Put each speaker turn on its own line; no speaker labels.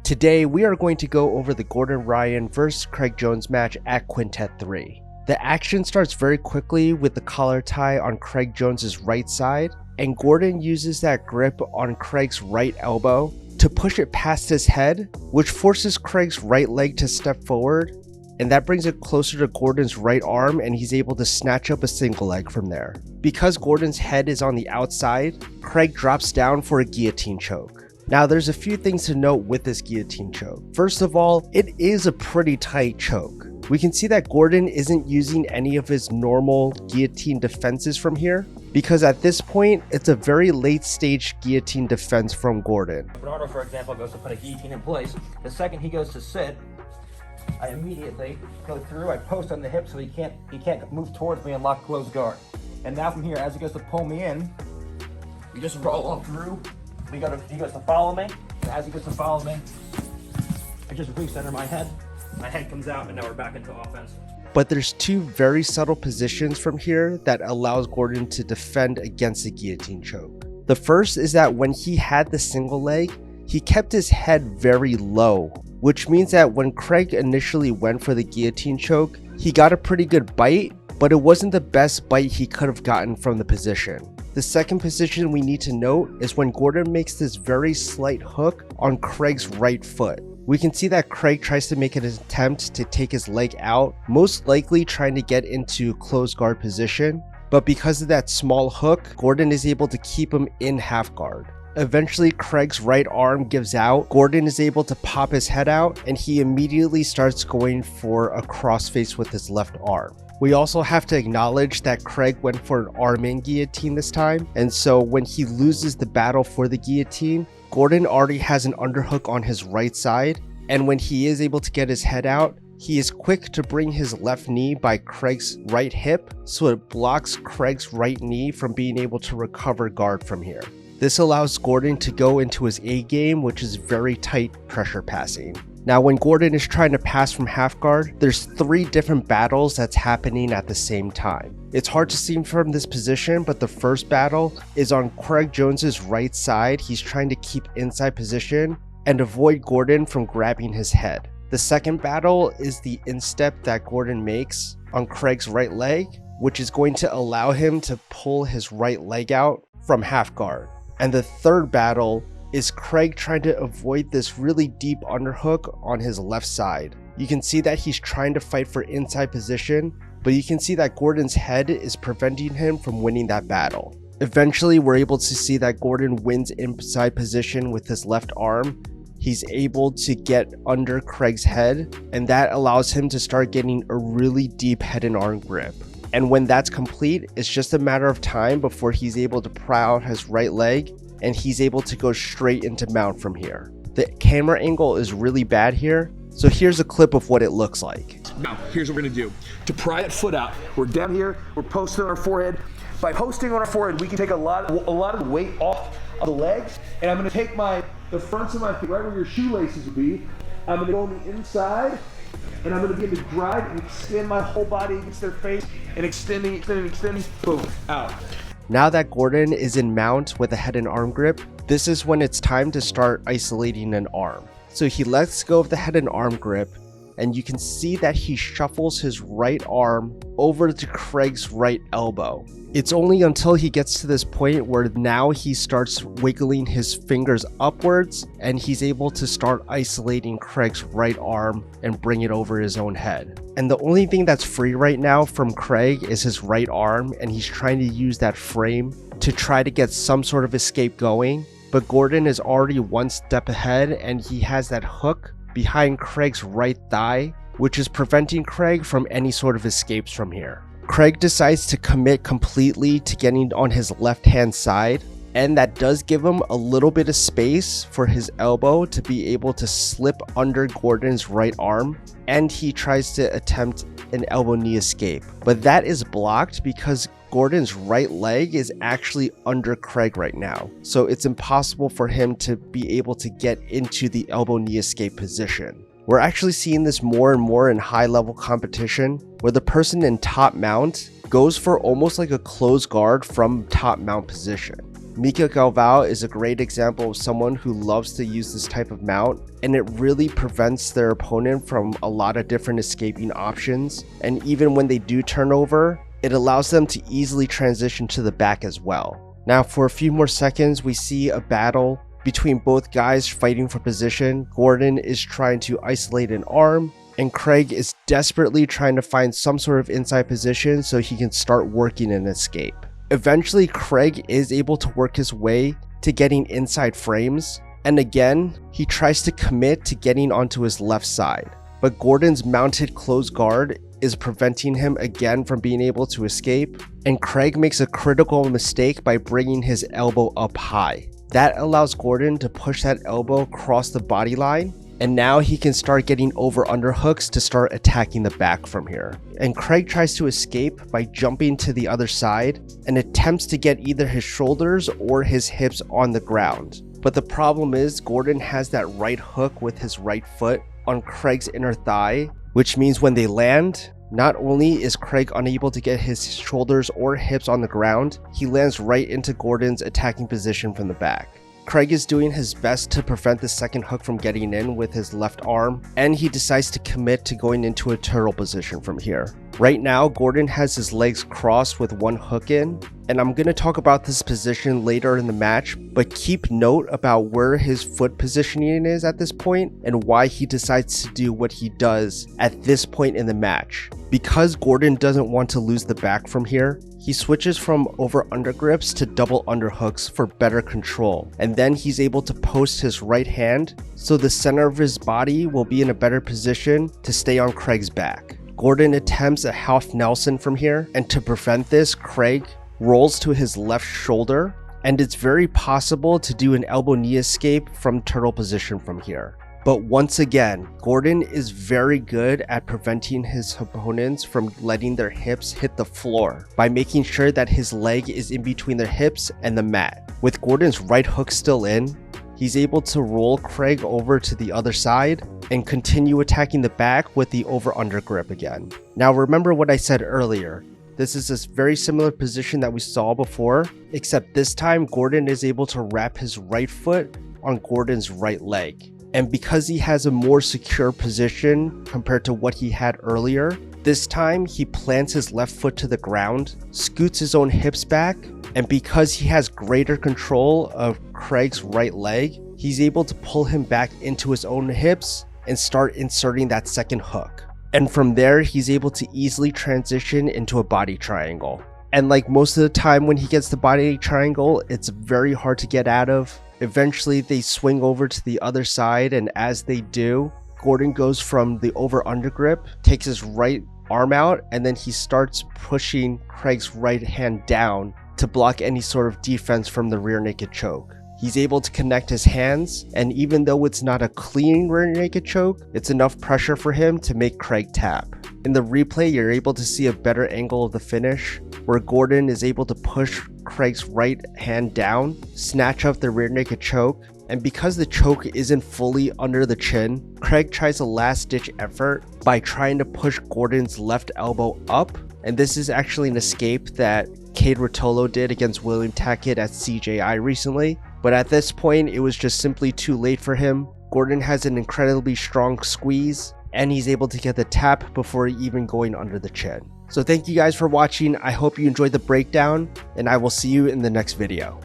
Today we are going to go over the Gordon Ryan vs Craig Jones match at Quintet 3. The action starts very quickly with the collar tie on Craig Jones's right side, and Gordon uses that grip on Craig's right elbow to push it past his head, which forces Craig's right leg to step forward, and that brings it closer to Gordon's right arm, and he's able to snatch up a single leg from there. Because Gordon's head is on the outside, Craig drops down for a guillotine choke. Now there's a few things to note with this guillotine choke. First of all, it is a pretty tight choke. We can see that Gordon isn't using any of his normal guillotine defenses from here, because at this point, it's a very late stage guillotine defense from Gordon.
Bernardo, for example, goes to put a guillotine in place. The second he goes to sit, I immediately go through, I post on the hip so he can't move towards me and lock closed guard. And now from here, as he goes to pull me in, we just roll on through. He goes to follow me. And as he goes to follow me, I just recenter my head. My head comes out, and now we're back into offense.
But there's two very subtle positions from here that allows Gordon to defend against the guillotine choke. The first is that when he had the single leg, he kept his head very low, which means that when Craig initially went for the guillotine choke, he got a pretty good bite, but it wasn't the best bite he could have gotten from the position. The second position we need to note is when Gordon makes this very slight hook on Craig's right foot. We can see that Craig tries to make an attempt to take his leg out, most likely trying to get into closed guard position, but because of that small hook, Gordon is able to keep him in half guard. Eventually, Craig's right arm gives out, Gordon is able to pop his head out, and he immediately starts going for a crossface with his left arm. We also have to acknowledge that Craig went for an arm-in guillotine this time, and so when he loses the battle for the guillotine, Gordon already has an underhook on his right side, and when he is able to get his head out, he is quick to bring his left knee by Craig's right hip, so it blocks Craig's right knee from being able to recover guard from here. This allows Gordon to go into his A game, which is very tight pressure passing. Now when Gordon is trying to pass from half guard, there's three different battles that's happening at the same time. It's hard to see from this position, but the first battle is on Craig Jones's right side. He's trying to keep inside position and avoid Gordon from grabbing his head. The second battle is the instep that Gordon makes on Craig's right leg, which is going to allow him to pull his right leg out from half guard. And the third battle is Craig trying to avoid this really deep underhook on his left side. You can see that he's trying to fight for inside position, but you can see that Gordon's head is preventing him from winning that battle. Eventually, we're able to see that Gordon wins inside position with his left arm. He's able to get under Craig's head, and that allows him to start getting a really deep head and arm grip. And when that's complete, it's just a matter of time before he's able to pry out his right leg, and he's able to go straight into mount from here. The camera angle is really bad here, so here's a clip of what it looks like.
Now, here's what we're gonna do. To pry that foot out, we're down here, we're posting on our forehead. By posting on our forehead, we can take a lot of the weight off of the legs, and I'm gonna take the fronts of my feet, right where your shoelaces would be. I'm gonna go on the inside, and I'm gonna begin to drive and extend my whole body against their face, and extending, boom, out.
Now that Gordon is in mount with a head and arm grip, this is when it's time to start isolating an arm. So he lets go of the head and arm grip, and you can see that he shuffles his right arm over to Craig's right elbow. It's only until he gets to this point where now he starts wiggling his fingers upwards, and he's able to start isolating Craig's right arm and bring it over his own head. And the only thing that's free right now from Craig is his right arm, and he's trying to use that frame to try to get some sort of escape going. But Gordon is already one step ahead, and he has that hook behind Craig's right thigh, which is preventing Craig from any sort of escapes from here. Craig decides to commit completely to getting on his left hand side, and that does give him a little bit of space for his elbow to be able to slip under Gordon's right arm, and he tries to attempt an elbow knee escape, but that is blocked because Gordon's right leg is actually under Craig right now, so it's impossible for him to be able to get into the elbow knee escape position. We're actually seeing this more and more in high level competition, where the person in top mount goes for almost like a closed guard from top mount position. Mika Galvao is a great example of someone who loves to use this type of mount, and it really prevents their opponent from a lot of different escaping options, and even when they do turn over, it allows them to easily transition to the back as well. Now for a few more seconds, we see a battle between both guys fighting for position. Gordon is trying to isolate an arm, and Craig is desperately trying to find some sort of inside position so he can start working an escape. Eventually, Craig is able to work his way to getting inside frames, and again, he tries to commit to getting onto his left side, but Gordon's mounted close guard is preventing him again from being able to escape, and Craig makes a critical mistake by bringing his elbow up high. That allows Gordon to push that elbow across the body line, and now he can start getting over underhooks to start attacking the back from here. And Craig tries to escape by jumping to the other side and attempts to get either his shoulders or his hips on the ground. But the problem is Gordon has that right hook with his right foot on Craig's inner thigh, which means when they land, not only is Craig unable to get his shoulders or hips on the ground, he lands right into Gordon's attacking position from the back. Craig is doing his best to prevent the second hook from getting in with his left arm, and he decides to commit to going into a turtle position from here. Right now, Gordon has his legs crossed with one hook in, and I'm going to talk about this position later in the match, but keep note about where his foot positioning is at this point and why he decides to do what he does at this point in the match. Because Gordon doesn't want to lose the back from here, he switches from over undergrips to double underhooks for better control, and then he's able to post his right hand so the center of his body will be in a better position to stay on Craig's back. Gordon attempts a half Nelson from here, and to prevent this, Craig rolls to his left shoulder, and it's very possible to do an elbow knee escape from turtle position from here. But once again, Gordon is very good at preventing his opponents from letting their hips hit the floor by making sure that his leg is in between their hips and the mat. With Gordon's right hook still in, he's able to roll Craig over to the other side and continue attacking the back with the over-under grip again. Now remember what I said earlier. This is a very similar position that we saw before, except this time Gordon is able to wrap his right foot on Gordon's right leg. And because he has a more secure position compared to what he had earlier, this time he plants his left foot to the ground, scoots his own hips back, and because he has greater control of Craig's right leg, he's able to pull him back into his own hips and start inserting that second hook. And from there, he's able to easily transition into a body triangle. And like most of the time when he gets the body triangle, it's very hard to get out of. Eventually they swing over to the other side, and as they do, Gordon goes from the over-under grip, takes his right arm out, and then he starts pushing Craig's right hand down to block any sort of defense from the rear naked choke. He's able to connect his hands, and even though it's not a clean rear naked choke, it's enough pressure for him to make Craig tap. In the replay, you're able to see a better angle of the finish, where Gordon is able to push Craig's right hand down, snatch up the rear naked choke, and because the choke isn't fully under the chin, Craig tries a last ditch effort by trying to push Gordon's left elbow up, and this is actually an escape that Cade Rotolo did against William Tackett at CJI recently, but at this point it was just simply too late for him. Gordon has an incredibly strong squeeze, and he's able to get the tap before even going under the chin. So thank you guys for watching. I hope you enjoyed the breakdown, and I will see you in the next video.